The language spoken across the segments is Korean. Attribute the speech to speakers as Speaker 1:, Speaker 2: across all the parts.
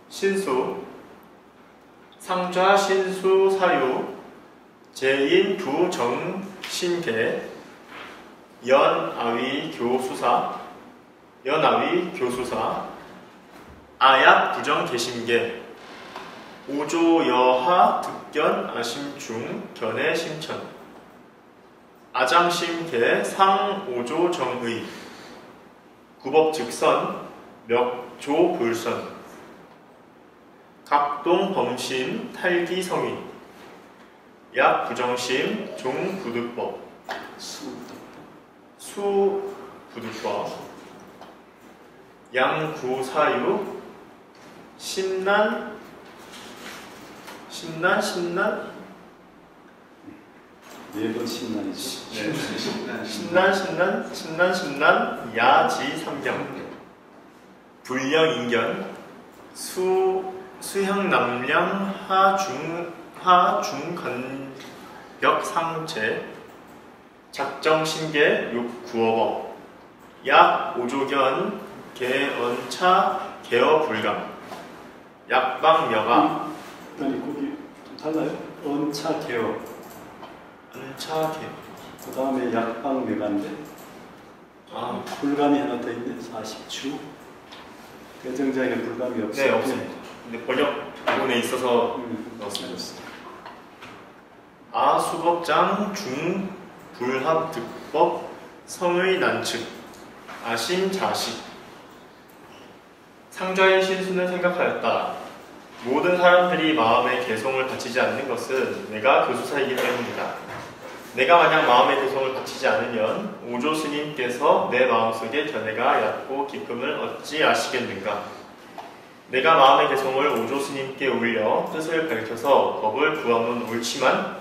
Speaker 1: 신수, 상좌 신수 사유, 제인 부정 신계, 연아위 교수사, 아약 부정 개심계, 오조 여하 득견 아심중 견해 심천, 아장심계 상오조 정의, 구법 즉선 멱조 불선, 각동 범심 탈기 성위, 약 부정심 종 부득법, 수 부득법, 양구사유 심난
Speaker 2: 네번 심난이죠.
Speaker 1: 심난 야지 삼경, 불령인견 수향남량 하중간벽 상체, 작정신계 육구어법, 약 오조견 개언차 개어불감, 약방여가.
Speaker 2: 아니 거기 좀 달라요? 언차 개어.
Speaker 1: 언차 개.
Speaker 2: 그 다음에 약방여가인데. 불감이 하나 더 있네. 40주. 대정자에는 불감이 없어요.
Speaker 1: 네, 없습니다. 근데 번역 부분에 있어서 넣었습니다. 아수법장 중 불합 득법 성의 난측 아심 자식. 상좌의 신수는 생각하였다. 모든 사람들이 마음의 개성을 갖추지 않는 것은 내가 교수사이기 때문이다. 내가 만약 마음의 개성을 갖추지 않으면 오조 스님께서 내 마음속에 견해가 얕고 기쁨을 어찌 아시겠는가. 내가 마음의 개성을 오조 스님께 올려 뜻을 밝혀서 법을 구하면 옳지만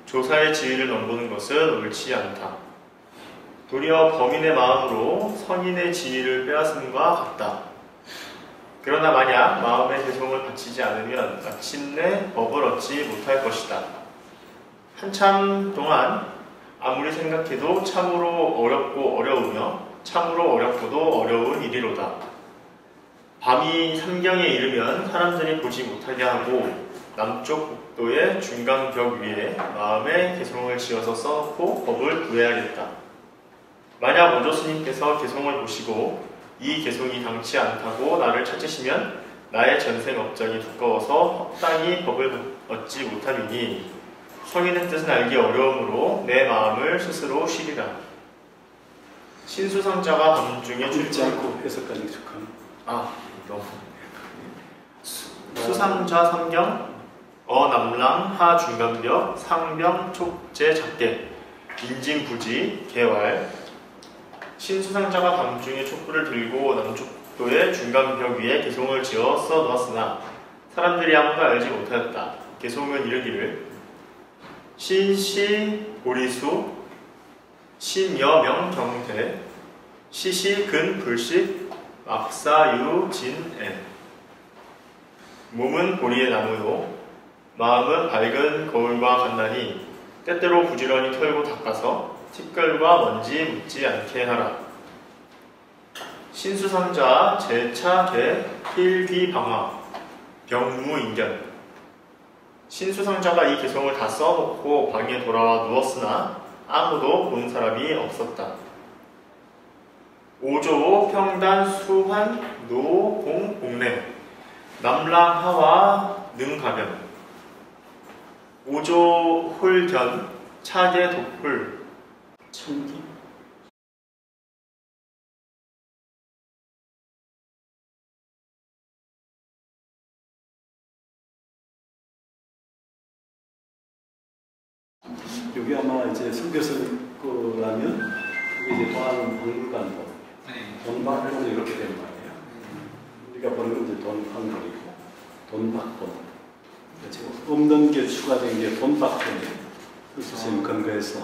Speaker 1: 조사의 지위를 넘보는 것은 옳지 않다. 도리어 범인의 마음으로 선인의 지위를 빼앗음과 같다. 그러나 만약 마음의 개성을 갖추지 않으면 마침내 법을 얻지 못할 것이다. 한참 동안 아무리 생각해도 참으로 어렵고 어려우며 참으로 어렵고도 어려운 일이로다. 밤이 삼경에 이르면 사람들이 보지 못하게 하고 남쪽 복도의 중간벽 위에 마음의 개성을 지어서 써놓고 법을 구해야겠다. 만약 오조 스님께서 개성을 보시고 이 개성이 당치 않다고 나를 찾으시면 나의 전생 업장이 두꺼워서 합당히 법을 얻지 못함이니 성인의 뜻은 알기 어려우므로 내 마음을 스스로 쉬리라. 신수상자가 밤중에
Speaker 2: 읽지 않고 해석까지 촉하는.
Speaker 1: 너무 수상자 삼경 어남랑 하중간벽 상병 촉제 작계 인진부지 개왈. 신수상자가 밤중에 촛불을 들고 남쪽도의 중간벽 위에 개송을 지어 써놓았으나 사람들이 아무도 알지 못하였다. 개송은 이르기를 신시 보리수 신여명 경태 시시 근 불식 막사유 진애. 몸은 보리의 나무요 마음은 밝은 거울과 같나니 때때로 부지런히 털고 닦아서 티끌과 먼지 묻지 않게 하라. 신수상자 제차계 필귀방화 병무인견. 신수상자가 이 개성을 다 써놓고 방에 돌아와 누웠으나 아무도 본 사람이 없었다. 오조 평단 수환 노공 공래 남랑하와 능가변. 오조 홀견 차계 독불
Speaker 2: 청기. 여기 아마 이제 선교선 거라면 이게 이제 도안박물관도 돈박돈 이렇게 되는 말이에요. 우리가 보는 이제 돈박돈이고 돈박돈. 지금 없는 게 추가된 게 돈박돈이에요. 선생님 근거해서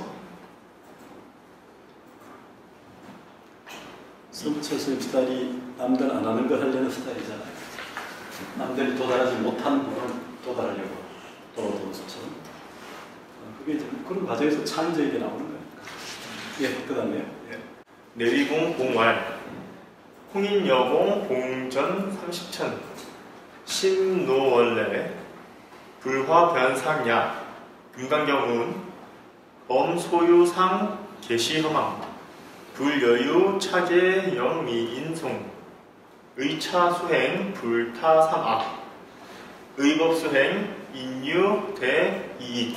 Speaker 2: 선처스님 스타일이 남들 안 하는 걸 하려는 스타일이잖아요. 남들이 도달하지 못한 부분을 도달하려고 도로도로처럼. 그게 이제 그런 과정에서 창의적이게 나오는 거예요. 예, 그 다음에요. 예.
Speaker 1: 내위공 봉왈 홍인여공 봉전 30천 심노원래, 불화변상야, 금강경운, 엄소유상 계시허망, 불여유 차계 영미인송, 의차수행 불타삼악, 의법수행 인유 대이익.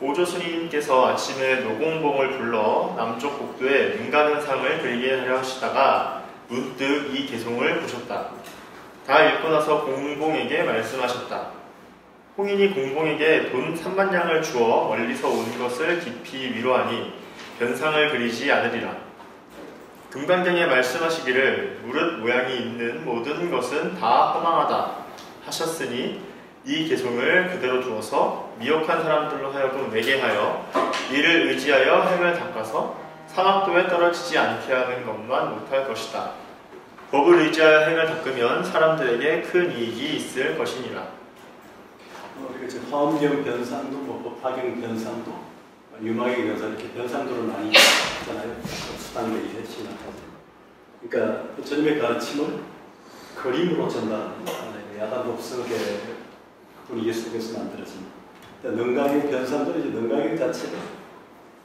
Speaker 1: 오조스님께서 아침에 노공봉을 불러 남쪽 복도에 능가변상을 그리게 하려 하시다가 문득 이 개송을 보셨다. 다 읽고 나서 공봉에게 말씀하셨다. 홍인이 공봉에게 돈 3만냥을 주어 멀리서 온 것을 깊이 위로하니 변상을 그리지 않으리라. 금강경에 말씀하시기를 무릇 모양이 있는 모든 것은 다 허망하다 하셨으니 이 개송을 그대로 두어서 미혹한 사람들로 하여금 매게 하여 이를 의지하여 행을 닦아서 사막도에 떨어지지 않게 하는 것만 못할 것이다. 법을 의지하여 행을 닦으면 사람들에게 큰 이익이 있을 것이니라.
Speaker 2: 우리가 지금 화엄경 변상도, 법화경 변상도, 유마경 변상 이렇게 변상도를 많이 있잖아요. 수단계에 진학하죠. 그러니까 부처님의 가르침을 그림으로 전달하는 야단 독석의 분위기 속에서 만들어진 능가경 변상도 이제 능가경 자체가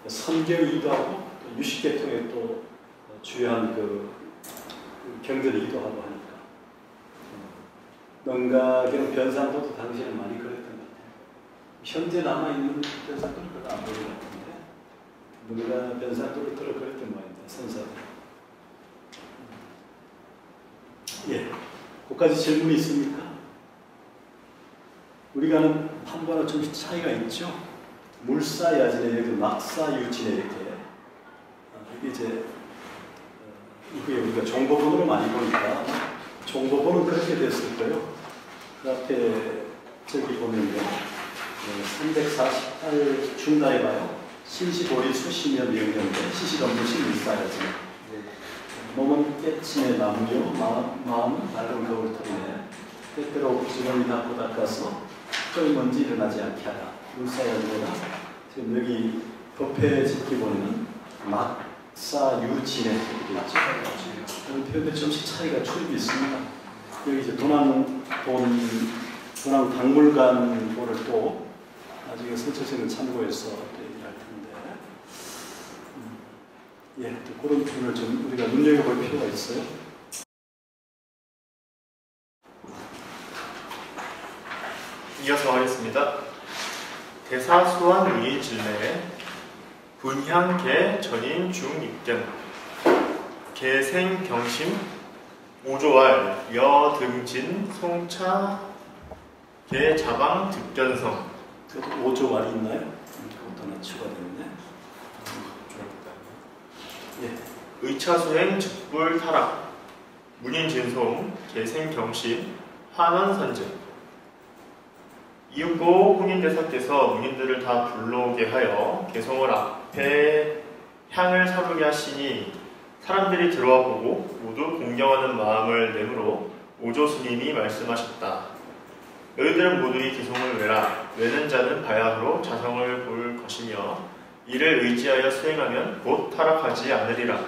Speaker 2: 선경이기도 하고 또 유식계통의 또 주요한 그 경전이기도 하고 하니까 능가경 변상도도 당시에는 많이 그랬던 것 같아요. 현재 남아있는 변상도는 별로 안 보이는 것 같은데 능가 변상도를 들어 그랬던 모양입니다. 선사들. 예, 거기까지 질문이 있습니까? 우리가 아는 판과는 좀 차이가 있죠. 물사야진에 여기 낙사유진에 이렇게 이게 이제 이게 우리가 종법본으로 많이 보니까 종법본은 그렇게 됐을 거예요. 그 앞에 저기 보면요, 348 중단에 봐요. 신시보리 수시면 명령대 시시덤부시 물사야진. 몸은 깨침에 남요 마음은 밝은 거울털이네. 때때로 주머니 닦고 닦아서 좀 먼지 일어나지 않게 하라. 물사야진이라 지금 여기 법회 짓기 보면 낙사유진에 이렇게 있죠. 그런 표현들 좀씩 차이가 출입이 있습니다. 여기 이제 도낭박물관 보를 또 나중에 설치생을 참고해서 또 얘기할 텐데, 예, 또 그런 부분을 좀 우리가 눈여겨볼 필요가 있어요.
Speaker 1: 이어서 하겠습니다. 대사수한 의진례 분향계 전인 중입견 계생경심 오조알 여등진 송차 계자방 득견성.
Speaker 2: 그것도 오조알이 있나요? 그것도 하나 추가됐네.
Speaker 1: 예. 의차수행 즉불타락 문인진송 계생경심 환원선제. 이윽고 홍인대사께서 문인들을 다 불러오게 하여 개송을 앞에 향을 사르게 하시니 사람들이 들어와 보고 모두 공경하는 마음을 내므로 오조스님이 말씀하셨다. 너희들은 모두 이 개송을 외라. 외는 자는 바야흐로 자성을 볼 것이며 이를 의지하여 수행하면 곧 타락하지 않으리라.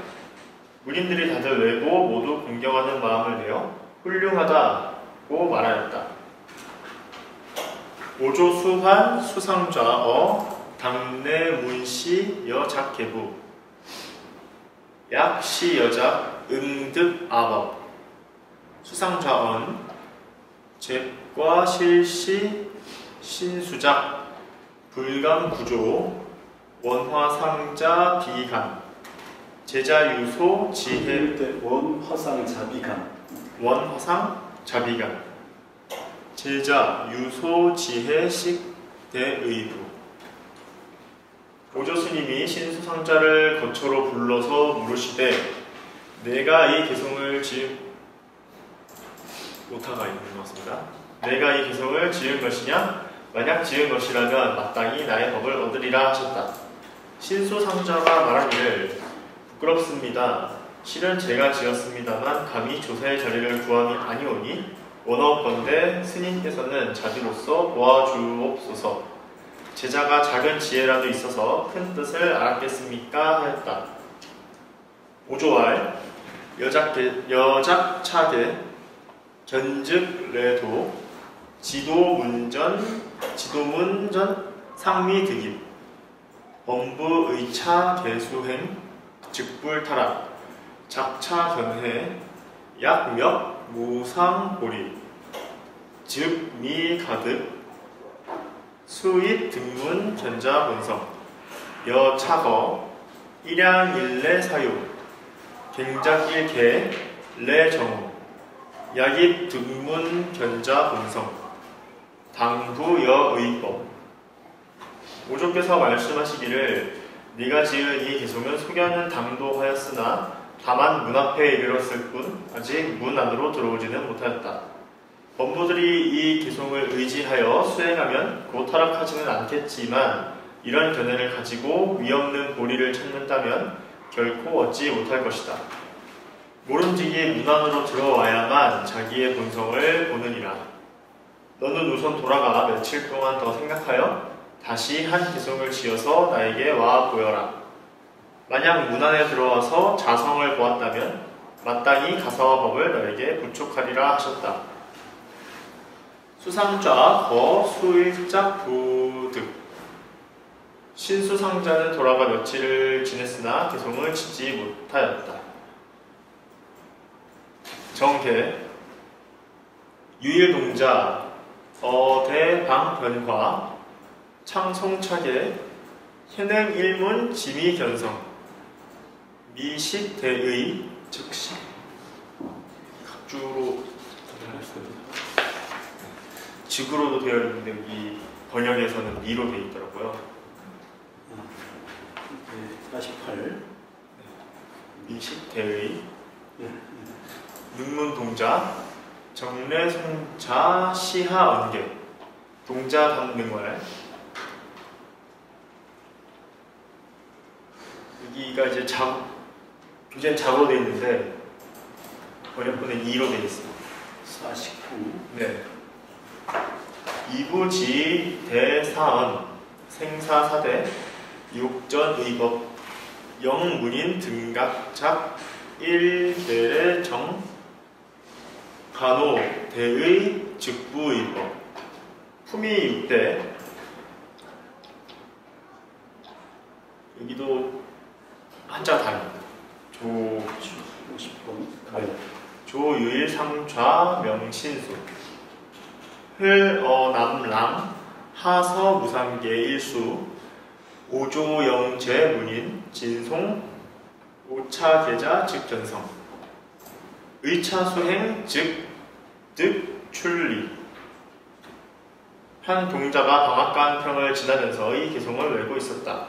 Speaker 1: 문인들이 다들 외고 모두 공경하는 마음을 내어 훌륭하다고 말하였다. 오조수환 수상좌어 당내문시 여작계부 약시 여작 응득아법 수상좌언 제과 실시 신수작 불감구조 원화상자 비감 제자유소 지혜
Speaker 2: 원화상자비감
Speaker 1: 원화상자비감 제자, 유소, 지혜, 식, 대의부. 오조스님이 신수상자를 거처로 불러서 물으시되 내가 이 개송을 오타가 있는 것 같습니다. 내가 이 개송을 지은 것이냐? 만약 지은 것이라면 마땅히 나의 법을 얻으리라 하셨다. 신수상자가 말하기를 부끄럽습니다. 실은 제가 지었습니다만 감히 조사의 자리를 구함이 아니오니 원하건대 스님께서는 자비로서 도와주옵소서. 제자가 작은 지혜라도 있어서 큰 뜻을 알았겠습니까? 하였다. 오조알 여작차계 견즉래도 지도문전 상미득입 범부의차 개수행 즉불타락 작차견해 약몇 무상고리 즉미가득 수입 등문 견자본성 여차거 일양일례사유 갱작일개 레정우 약입 등문 견자본성 당부여의법. 오조께서 말씀하시기를 네가 지은 이 개송은 소견은 당도하였으나 다만 문 앞에 이르렀을 뿐 아직 문 안으로 들어오지는 못하였다. 범부들이 이 개송을 의지하여 수행하면 곧 타락하지는 않겠지만 이런 견해를 가지고 위없는 고리를 찾는다면 결코 얻지 못할 것이다. 모름지기 문 안으로 들어와야만 자기의 본성을 보느니라. 너는 우선 돌아가 며칠 동안 더 생각하여 다시 한 개송을 지어서 나에게 와 보여라. 만약 문 안에 들어와서 자성을 보았다면 마땅히 가사와 법을 너에게 부촉하리라 하셨다. 수상좌 거 수일작 부득 신수상자는 돌아가 며칠을 지냈으나 개송을 짓지 못하였다. 정계 유일동자 어대방변화 창송차계 현행일문 지미견성 미식대의 즉시 각주로 직으로도 되어 있는데 여기 번역에서는 미로 되어 있더라고요.
Speaker 2: 48
Speaker 1: 미식대의 눈문동자 정례송자 시하언계 동자 담능활. 여기가 이제 교재는 자로 되어 있는데 번역본은 이로 되어 있습니다.
Speaker 2: 49
Speaker 1: 네. 이부지 대사언 생사사대 육전의법 영문인 등각작 일대례 정 간호 대의 즉부의법 품위 6대. 여기도 한자 다릅니다.
Speaker 2: 50번
Speaker 1: 조유일 상좌 명신수 흘어남랑 하서 무상계 일수 오조영제 문인 진송 오차계자 즉견성 의차수행 즉득 출리. 한 동자가 방앗간 평을 지나면서 이 개송을 외고 있었다.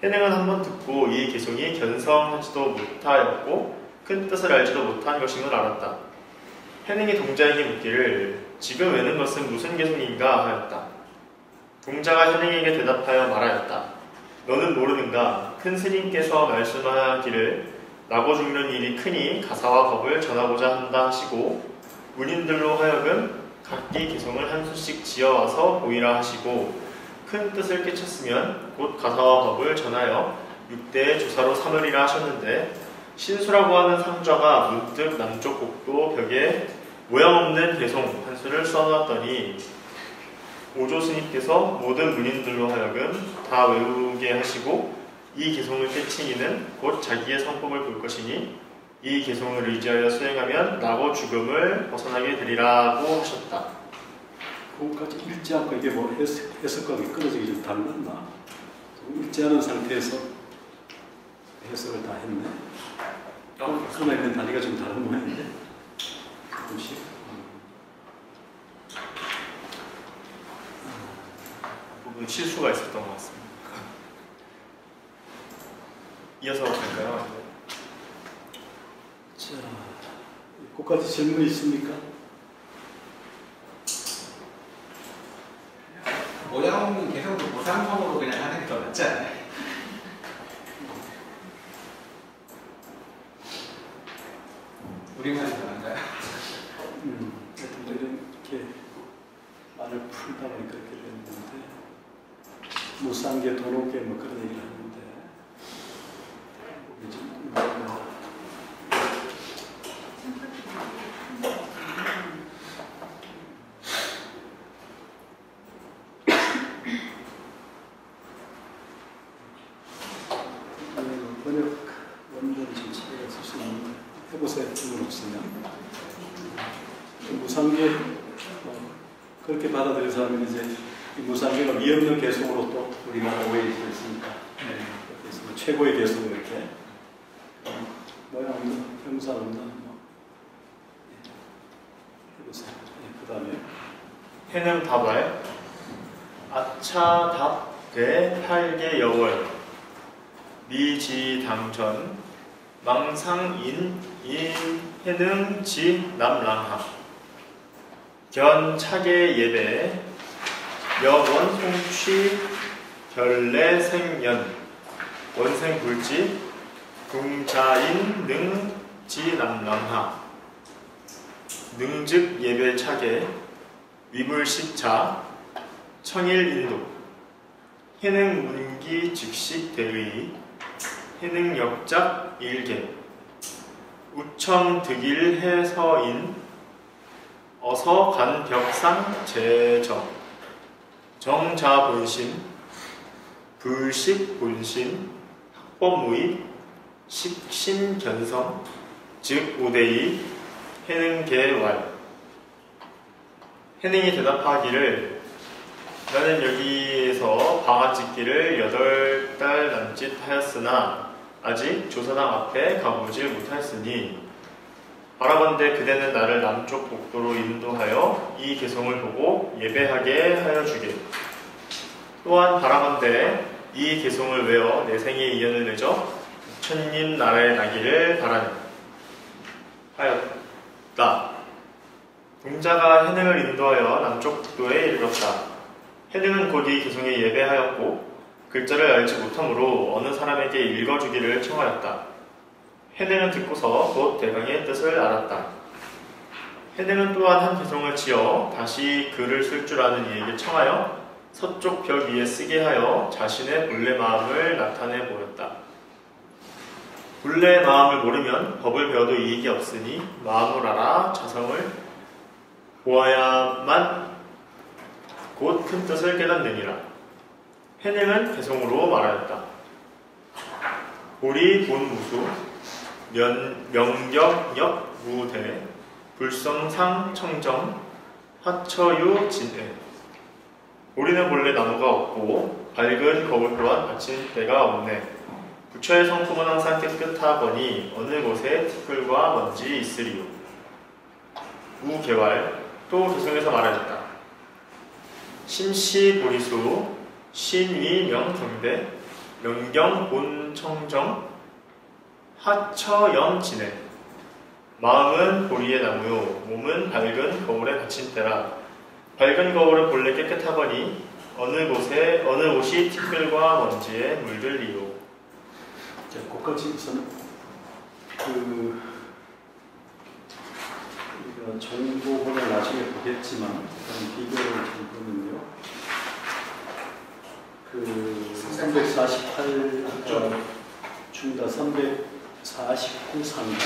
Speaker 1: 해능은 한번 듣고 이 개송이 견성하지도 못하였고 큰 뜻을 알지도 못한 것인 걸 알았다. 해능이 동자에게 묻기를 지금 외는 것은 무슨 개송인가 하였다. 동자가 해능에게 대답하여 말하였다. 너는 모르는가? 큰 스님께서 말씀하기를 나고 죽는 일이 크니 가사와 법을 전하고자 한다 하시고 문인들로 하여금 각기 개송을 한 수씩 지어와서 보이라 하시고 큰 뜻을 끼쳤으면 곧 가사와 법을 전하여 6대의 조사로 삼으리라 하셨는데 신수라고 하는 상좌가 문득 남쪽 곡도 벽에 모양 없는 개송 한 수를 써놨더니 오조 스님께서 모든 문인들로 하여금 다 외우게 하시고 이 개송을 깨친 이는 곧 자기의 성법을 볼 것이니 이 개송을 의지하여 수행하면 나고 죽음을 벗어나게 되리라고 하셨다.
Speaker 2: 그것까지 읽지 않고 이게 뭐 해석하기 끊어지기 좀 닮았나? 읽지 않은 상태에서 해석을 다 했네. 그러나 이건 다리가 좀 다른 모양인데 조금씩.
Speaker 1: 부분 실수가 있었던 것 같습니다. 이어서 갈까요?
Speaker 2: 자, 그까지 질문 있습니까?
Speaker 3: 모양 없는 개성도 무상성으로 그냥 하는 게 더 낫지 않아요? 우리말이 더 나은가요?
Speaker 2: 하여튼 뭐 이렇게 말을 풀다 보니까 그렇게 됐는데 무쌍계 도로계 뭐 그런 얘기를 하는데 무상계 그렇게 받아들인 사람은 이제 이 무상계가 위없는 개성으로 또 우리나라 오해에 있으니까 그래서 뭐 최고의 개성 이렇게 모양 없는 형사 없는 뭐 해보세요. 그 다음에
Speaker 1: 해능 다발 아차 답대 팔계 여월 미지당전 망상인 인해능 지남랑하 견 차계 예배 여원 송취 결례 생년 원생 불지 궁자인 능 지남랑하 능즉 예배 차계 위불식차 청일 인도 해능 문기 즉식 대의 해능 역작 일개 우청 득일 해서인 어서 간 벽상 재정 정자 본신 불식 본신 학법 무입 식신 견성 즉 우대의 해능 개왈 해능이 대답하기를 나는 여기에서 방아찍기를 8달 남짓 하였으나 아직 조사당 앞에 가보지 못하였으니 바라건대 그대는 나를 남쪽 복도로 인도하여 이 개성을 보고 예배하게 하여 주게. 또한 바라건대 이 개성을 외워 내 생의 이연을 맺어 천님 나라에 나기를 바라니 하였다. 동자가 해능을 인도하여 남쪽 복도에 이르렀다. 해능은 곧 이 개성에 예배하였고 글자를 알지 못하므로 어느 사람에게 읽어주기를 청하였다. 해능은 듣고서 곧 대강의 뜻을 알았다. 해능은 또한 한 개성을 지어 다시 글을 쓸 줄 아는 이에게 청하여 서쪽 벽 위에 쓰게 하여 자신의 본래 마음을 나타내 보였다. 본래 마음을 모르면 법을 배워도 이익이 없으니 마음을 알아 자성을 보아야만 곧 큰 뜻을 깨닫느니라. 해능은 개성으로 말하였다. 보리 본무수 명격역 무대 불성상 청정 화처유 진해 보리는 본래 나무가 없고 밝은 거울 또한 받친 데가 없네. 부처의 성품은 항상 깨끗하거니 어느 곳에 티끌과 먼지 있으리요. 우개왈 또 개성에서 말하였다. 신시 보리수 신위 명경대 명경 본청정 하처염 진해 마음은 보리의 나무요 몸은 밝은 거울에 받친 때라. 밝은 거울은 본래 깨끗하거니 어느 곳이 티끌과 먼지에 물들리요.
Speaker 2: 자, 그까지 우선 우리가 정보본을 나중에 보겠지만 그런 비교를 좀 보면요. 348 아까 중다 349 상단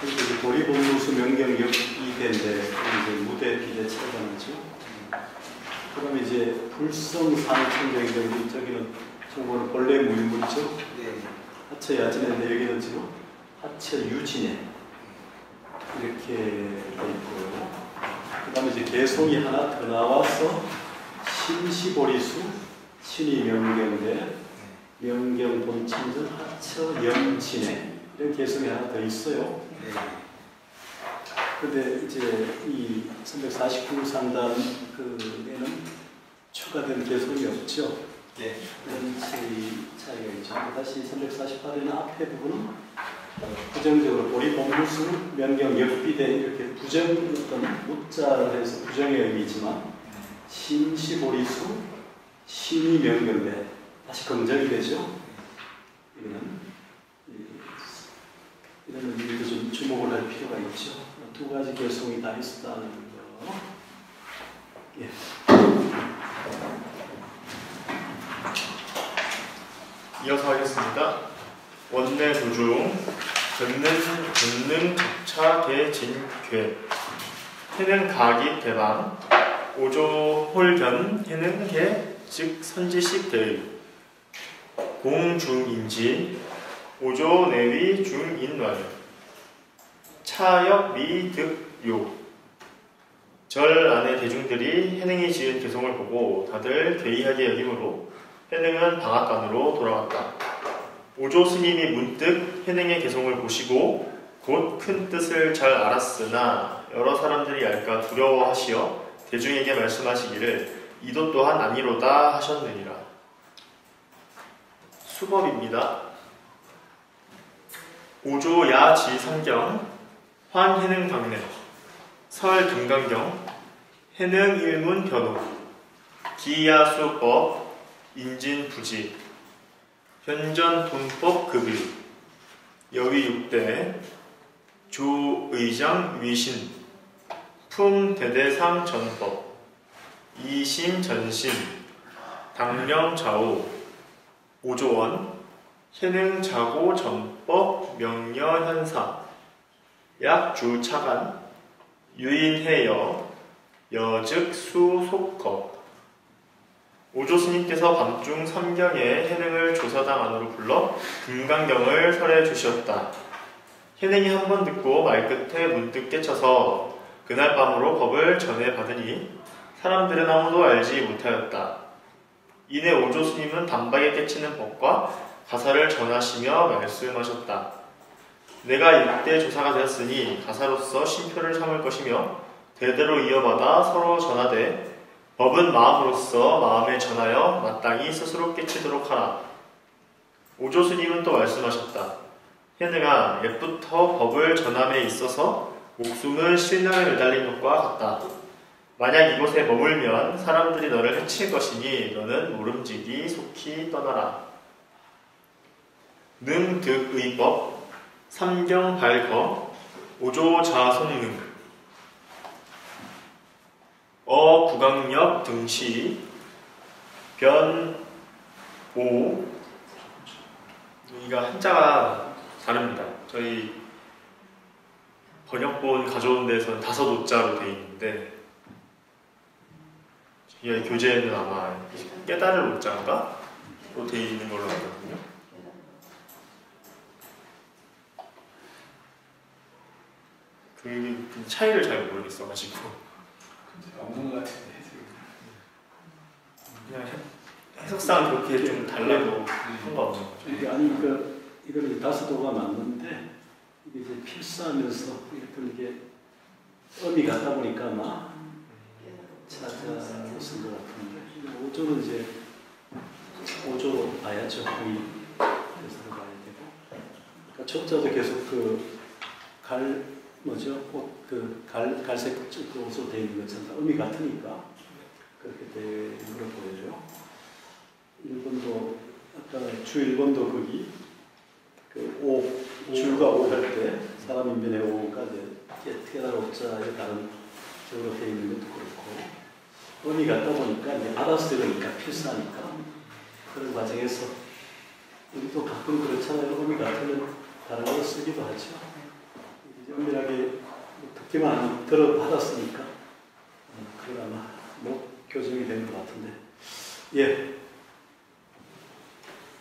Speaker 2: 그리고 이제 보리본무수 명경역 2대인데 이제 무대 비대 차단하죠. 그다음에 이제 불성상청정인데 저기는 정보는 본래 무인물이죠. 하처 야진인데 여기는 지금 하처 유진에 이렇게 돼 있고요. 그다음에 이제 개성이 하나 더 나와서 신시보리수 신이 명경대 명경 본청정 하처 염진에 이런 개성이 하나 더 있어요. 그런데 이제 이 349 상단 그에는 추가된 개성이 없죠. 그런 차이가 있죠. 다시 348에는 앞에 부분은 부정적으로 보리 본무수 명경 역비대 이렇게 부정 어떤 무자를 해서 부정의 의미지만 신시보리수 신이 명경대 다시 긍정이 되죠. 이런 의미도 좀 주목을 할 필요가 있죠. 두 가지 개성이 다 있었다는 거. 예.
Speaker 1: 이어서 하겠습니다. 원내 도중 전능 적차 개진괴 해능 가기 대방 오조 홀견 해능 개 즉 선지식 대의 공중인지 오조 내위 중인왈 차역미득요. 절 안의 대중들이 해능이 지은 개송을 보고 다들 괴이하게 여김으로 해능은 방앗간으로 돌아왔다. 오조 스님이 문득 해능의 개송을 보시고 곧 큰 뜻을 잘 알았으나 여러 사람들이 알까 두려워하시어 대중에게 말씀하시기를 이도 또한 아니로다 하셨느니라. 수법입니다. 오조 야지 삼경 환해능 방례 설 금강경 해능 일문 변호 기야수법 인진부지 현전 돈법 급일 여위 6대 조의장 위신 품대대상 전법 이심 전신 당령 좌우 오조원 해능 자고 전법 명려 현사 약주 차간 유인해여 여즉 수속겁. 오조 스님께서 밤중 삼경에 해능을 조사당 안으로 불러 금강경을 설해 주셨다. 해능이 한 번 듣고 말끝에 문득 깨쳐서 그날 밤으로 법을 전해 받으니 사람들은 아무도 알지 못하였다. 이내 오조 스님은 단박에 깨치는 법과 가사를 전하시며 말씀하셨다. 내가 이때 조사가 되었으니 가사로서 신표를 삼을 것이며 대대로 이어받아 서로 전하되 법은 마음으로서 마음에 전하여 마땅히 스스로 깨치도록 하라. 오조 스님은 또 말씀하셨다. 해능아, 옛부터 법을 전함에 있어서 목숨은 실명에 매달린 것과 같다. 만약 이곳에 머물면 사람들이 너를 해칠 것이니 너는 모름지기 속히 떠나라. 능득의법 삼경발거 오조자송능 어구강력 등시 변오 여기가 한자가 다릅니다. 저희 번역본 가져온 데서는 5오자로 되어 있는데 이 교재에는 아마 깨달을 오자가 또 되어 있는 걸로 알거든요. 그 차이를 잘 모르겠어가지고
Speaker 3: 없는 것 같은데
Speaker 1: 그냥 해석상 그렇게 좀 달라도 상관없는 거죠.
Speaker 2: 아니 이거는 5도가 맞는데 이게 이제 필사하면서 이게 음이 같다 보니까 아마 찾아쓴 것 같은데 오조는 이제 오조로 봐야죠. 거의 그래서 봐야 되고 그러니까 초자도 계속 갈색 옷으로 되어 있는 것처럼 음이 같으니까 그렇게 되는 걸로 보여요. 일본도 아까 주일본도 거기 줄과 오 할 때 사람 인면의 오가 깨달아 옥자에 다른 쪽으로 되어 있는 것도 그렇고 음이 같다 보니까 이제 알아서 되니까 필사하니까 그런 과정에서 우리도 가끔 그렇잖아요. 음이 같으면 다른 걸 쓰기도 하죠. 은밀하게 듣기만 들어받았으니까 그걸 아마 교정이 된 것 같은데 예.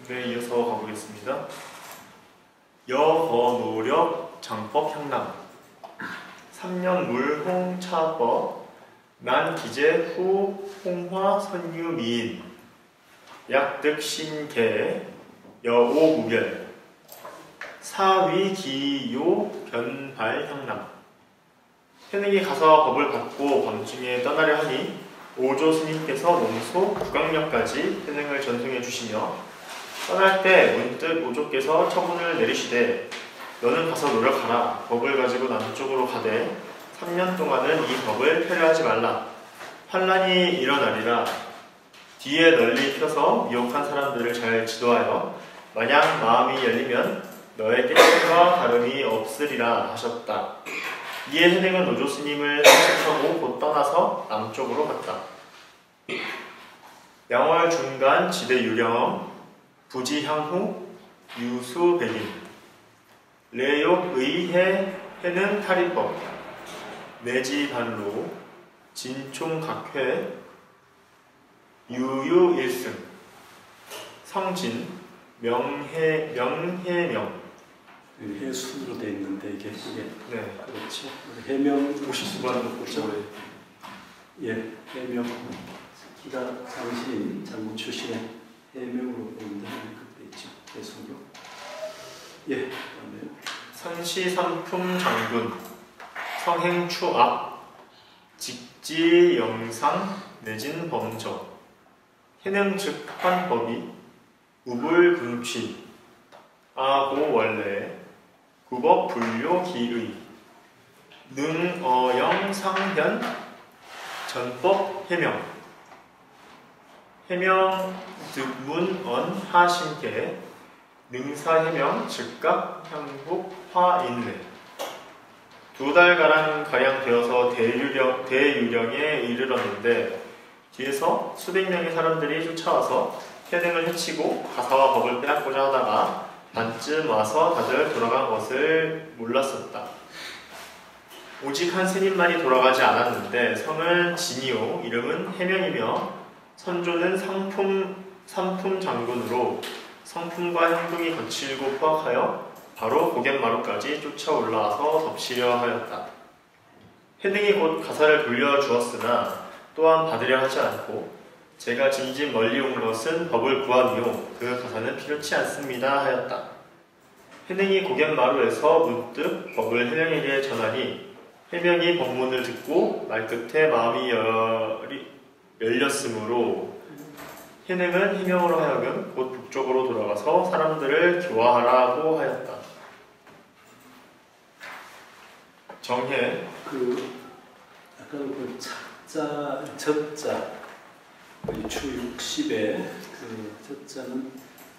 Speaker 1: 네, 이어서 가보겠습니다. 여거노력 장법 향남 3년 물홍차법 난기제 후 홍화 선유 미인 약득신계 여오무별 사위기요 변발향남. 해능이 가서 법을 받고 밤중에 떠나려 하니 오조 스님께서 몸소 구강역까지 해능을 전송해 주시며 떠날 때 문득 오조께서 처분을 내리시되 너는 가서 노력하라. 법을 가지고 남쪽으로 가되 3년 동안은 이 법을 폐려하지 말라. 환란이 일어나리라. 뒤에 널리 펴서 미혹한 사람들을 잘 지도하여 만약 마음이 열리면 너의 깨침과 다름이 없으리라 하셨다. 이에 해능은 오조 스님을 상식하고 곧 떠나서 남쪽으로 갔다. 양월 중간 지대 유령 부지향후 유수백인 레욕의해 해능 탈의법 내지반로 진총각회 유유일승 성진 명해명
Speaker 2: 해순으로 되어 있는데 이게
Speaker 1: 네.
Speaker 2: 그렇죠. 해명
Speaker 1: 50수반
Speaker 2: 그렇죠. 예, 해명 기가 장신인 장군 출신의 해명으로 되어 있는데 그때 있죠. 해순으로. 예, 그다음에
Speaker 1: 선시삼품 장군, 성행추악, 직지영상, 내진범정, 해능즉환법이, 우불금취, 아고원래, 구법불료기의, 능어영상현, 전법해명, 해명 득문언 하신계, 능사해명 즉각 향국 화인례. 2달가량 가량 되어서 대유령에 이르렀는데 뒤에서 수백 명의 사람들이 쫓아와서 해능을 해치고 가사와 법을 빼앗고자 하다가 반쯤 와서 다들 돌아간 것을 몰랐었다. 오직 한 스님만이 돌아가지 않았는데 성은 진이요 이름은 해명이며 선조는 삼품 장군으로 성품과 행동이 거칠고 포악하여 바로 고갯마루까지 쫓아 올라와서 덮치려 하였다. 해능이 곧 가사를 돌려주었으나 또한 받으려 하지 않고 제가 짐짓 멀리 온 것은 법을 구함이요 그 가사는 필요치 않습니다 하였다. 해능이 고갯마루에서 문득 법을 해명에게 전하니 해명이 법문을 듣고 말끝에 마음이 열렸으므로 해능은 해명으로 하여금 곧 북쪽으로 돌아가서 사람들을 교화하라고 하였다. 정해
Speaker 2: 약간 그 착자, 젖자, 주 60에 그 젖자는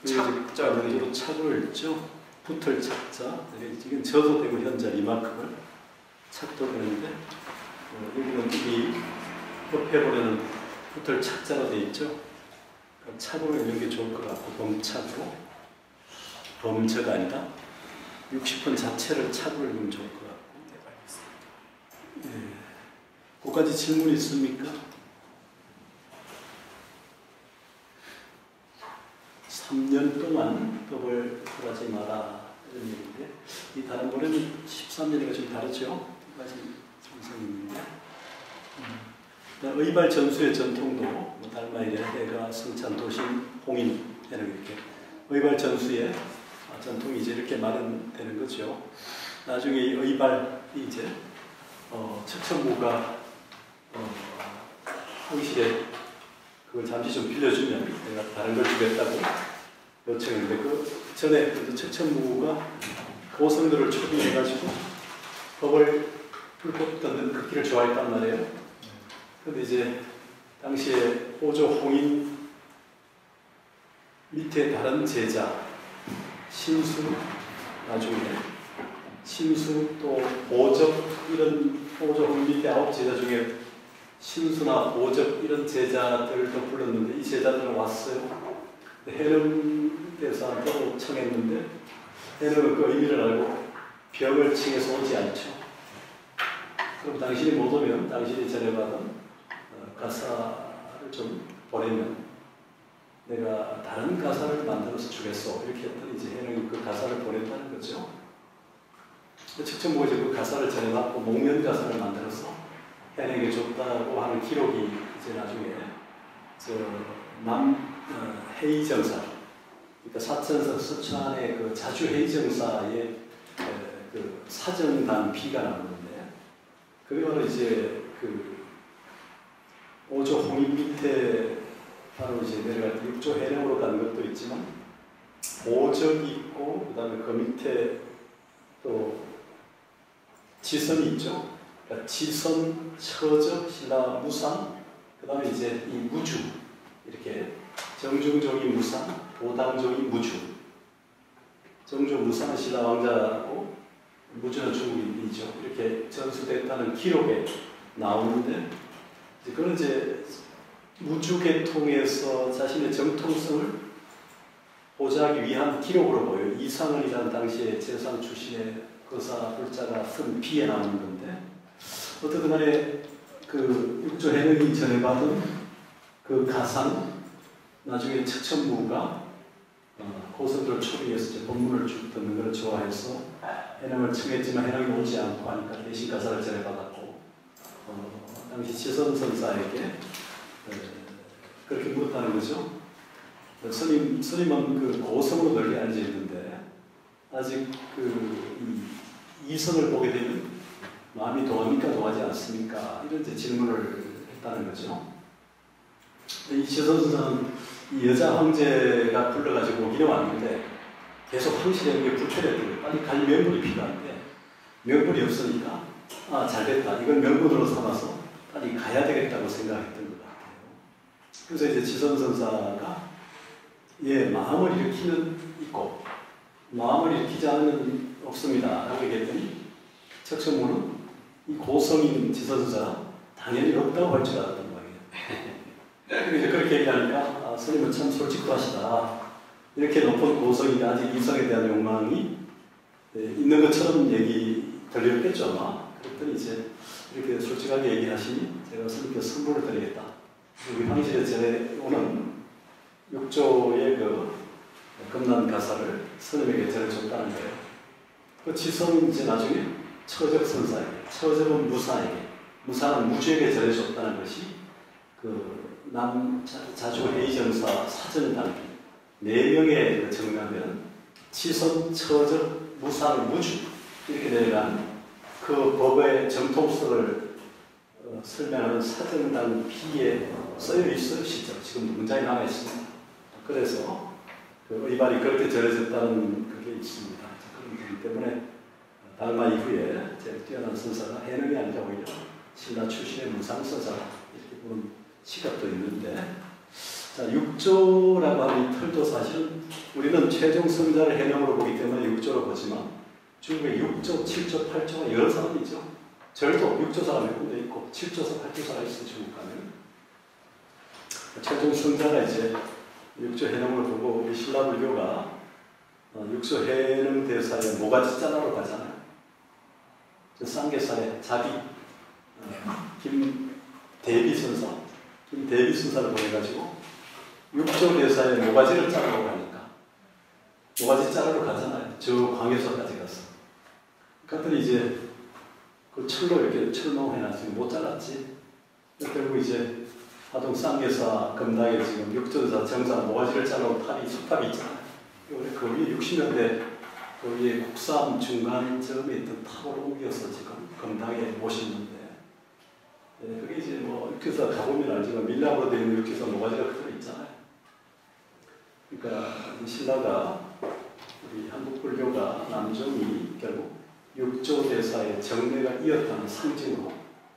Speaker 2: 착자로 착을 읽죠. 붙을 착자. 이건 저도 되고 현재 이만큼을 착도 되는데 여기는 이 옆에보면 붙을 착자로 되어 있죠. 착으로 읽는 게 좋을 것 같고 범착으로 범저가 아니라 60분 자체를 착으로 읽으면 좋을 것 같고. 네. 그까지 질문 있습니까? 3년 동안 법을 풀하지 마라 이런 얘기인데 이 다른 번에는 13년이가 좀 다르죠. 까지 정성입니다. 의발 전수의 전통도 뭐 달마이래 해가 승찬 도심 홍인 이렇게 의발 전수의 전통이 이제 이렇게 마련되는 거죠. 나중에 이 의발이 이제 척천무가 항시에 그걸 잠시 좀 빌려주면 내가 다른 걸 주겠다고 요청했는데 그 전에 척천무가 고성들을 초빙해가지고 법을 불법 듣는 그 길을 좋아했단 말이에요. 근데 이제 당시에 호조 홍인 밑에 다른 제자 신수 나중에 신수 또 보적 이런 호조 홍인 밑에 9제자 중에 신수나 보적 이런 제자들도 불렀는데 이 제자들은 왔어요. 해능 대사한테 청했는데 해능은 그 의미를 알고 벽을 층에서 오지 않죠. 그럼 당신이 못 오면 당신이 전해받은 가사를 좀 보내면 내가 다른 가사를 만들어서 주겠소. 이렇게 했더니 이제 해능이 그 가사를 보냈다는 거죠. 척천무가 이제 그 가사를 전해받고 목련 가사를 만들어서 해능에게 줬다고 하는 기록이 이제 나중에 해의정사, 그러니까 사천성 서천의 그 자주 해의정사의 그 사정단 비가 나오는데 그게 바로 이제 그 5조 홍인 밑에 바로 이제 내려갈 때 6조 해령으로 가는 것도 있지만 보적이 있고 그 다음에 그 밑에 또 지선이 있죠. 그러니까 지선, 처적, 신라, 무상, 그 다음에 이제 이 무주 이렇게 정중종이 무상, 도당종이 무주. 정중 무상은 신라 왕자고 무주는 중국인이죠. 이렇게 전수됐다는 기록에 나오는데 그건 이제 무주계통에서 자신의 정통성을 보장하기 위한 기록으로 보여요. 이상은이라는 당시에 재상 출신의 거사 불자가 쓴 비에 나오는 건데 어쨌든 간에 그 육조 해능이 전해받은 그 가상 나중에 척천무가 고선들 초기에서 이제 본문을 쭉 듣는 걸 좋아해서 해명을 청했지만 해명이 오지 않고 하니까 대신 가사를 전해받았고 당시 지선 선사에게 그렇게 물었다는 거죠. 스님은 그 고성으로 널리 앉아 있는데 아직 이성을 보게 되면 마음이 동합니까 동하지 않습니까? 이런 이제 질문을 했다는 거죠. 이 지선 선사는 이 여자 황제가 불러가지고 오기는 왔는데 계속 황실에 불철했던 거예요. 빨리 갈 명분이 필요한데 명분이 없으니까 잘됐다. 이걸 명분으로 삼아서 빨리 가야 되겠다고 생각했던 것 같아요. 그래서 이제 지선 선사가 마음을 일으키는 있고 마음을 일으키지 않으면 없습니다. 라고 얘기했더니 척천무는 이 고성인 지선 선사가 당연히 없다고 할 줄 알았던 거예요. 이제 그렇게 얘기하니까 스님은 참 솔직하시다. 이렇게 높은 고성인데 아직 이성에 대한 욕망이 있는 것처럼 얘기 들렸겠죠 아마. 그랬더니 이제 이렇게 솔직하게 얘기하시니 제가 스님께 선물을 드리겠다. 우리 황실에 전해오는 6조의 그 금난 가사를 스님에게 전해줬다는 거예요. 그 지성은 이제 나중에 처적 선사에게, 처적은 무사에게, 무사는 무주에게 전해줬다는 것이 그 자주 회의정사 사전 단기 4명의 정리하면 치선, 처적, 무사를 무주 이렇게 내려간 그 법의 정통성을 설명하는 사전단 B에 써여 있어요. 실제로 지금 문장이 남아 있습니다. 그래서 그 의발이 그렇게 전해졌다는 그게 있습니다. 그런 거기 때문에 달마 이후에 제일 뛰어난 선사가 해능이 아니라 오히려 신라 출신의 무상서자 이렇게 보는 시각도 있는데, 자 6조라고 하는 이 틀도 사실은 우리는 최종 성자를 해명으로 보기 때문에 6조로 보지만 중국에 6조, 7조, 8조가 여러 사람이죠. 절도 6조사가 몇 군데 있고 7조사, 8조사가 있어요. 중국 가면. 최종 성자가 이제 6조 해명을 보고 우리 신라불교가 6조 해명 대사에 모가지 자라로 가잖아요. 쌍계사의 자비 김대비 선사, 김대비 선사를 보내가지고 6조 대사에 모가지를 자르고 가니까 모가지 자르러 가잖아요. 저 광해서까지 가서. 그랬더니 이제 그 철로 이렇게 철망해놨으니 못 잘랐지. 결국 이제 하동 쌍계사 금당에 지금 6조 대사 정사 모가지를 자르고 탑이 석탑이 있잖아요. 그 위에 60년대 거기에 국삼 중간점에 있던 탑으로 옮겨서 지금 금당에 모셨는데, 그게 이제 뭐 육교사 가보면 알지만 밀랍으로 되어 있는 육교사 모가지가 그대로 있잖아요. 그러니까 신라가 우리 한국불교가 남종이 결국 6조 대사의 정례가 이었다는 상징으로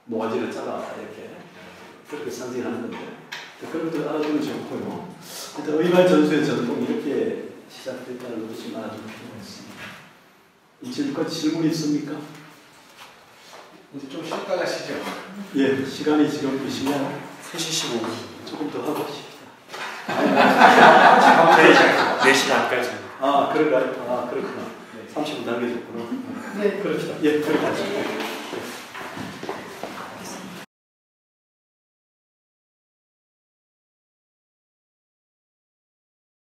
Speaker 2: 모가지를 잘라 이렇게 그렇게 상징하는 건데, 그런 것들 알아두면 좋고요. 일단 의발 전수의 전통이 이렇게 시작됐다는 것을 좀 알아두면 필요가 있습니다. 지금까지 질문 있습니까?
Speaker 3: 이제 좀 쉬었다 가시죠.
Speaker 2: 예, 시간이 지금 몇 시냐?
Speaker 1: 3시 15분.
Speaker 2: 조금 더 하고 싶다.
Speaker 1: 4시 반까지.
Speaker 2: 그런가요? 그렇구나. 30분 남겨졌구나. 네, 그렇죠. 예, 그렇게 하죠.